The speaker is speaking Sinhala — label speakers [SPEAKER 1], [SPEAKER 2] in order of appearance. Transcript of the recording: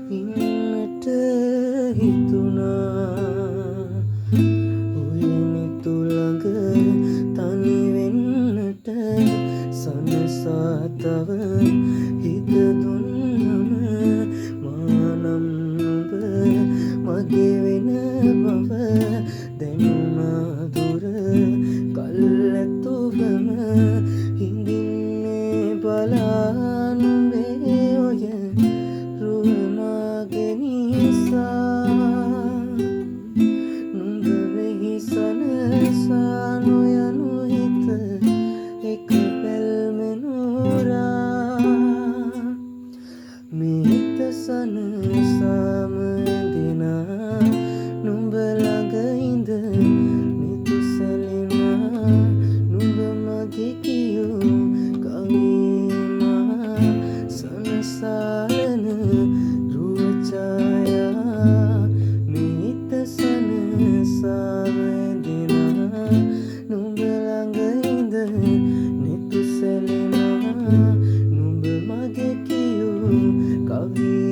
[SPEAKER 1] ඉන්නට හිතුණා උයනෙතු ළඟ තනි වෙන්නට සනසා තව හිත දුන්නම මානම් නුඹ මගේ වෙන බව දැනුණා දුර කල්ැතුවම හිඳින්නේ බලා නුඹේ ඔය රුවනාගේ නිසා නුඹ වෙහි සනසා නොයනු හිත එක පැල්මෙන් උරා මේ හිත සනසාම දෙනා නුඹ ළඟ ඉඳ නිතු සැලෙනා නුඹ මගේ කියූ කවිමා සනසාලන රුව ඡායා මේ හිත සනසාම දෙනා නුඹ ළඟ ඉඳ නිතු සැලෙනා නුඹ මගේ කියූ කවිමා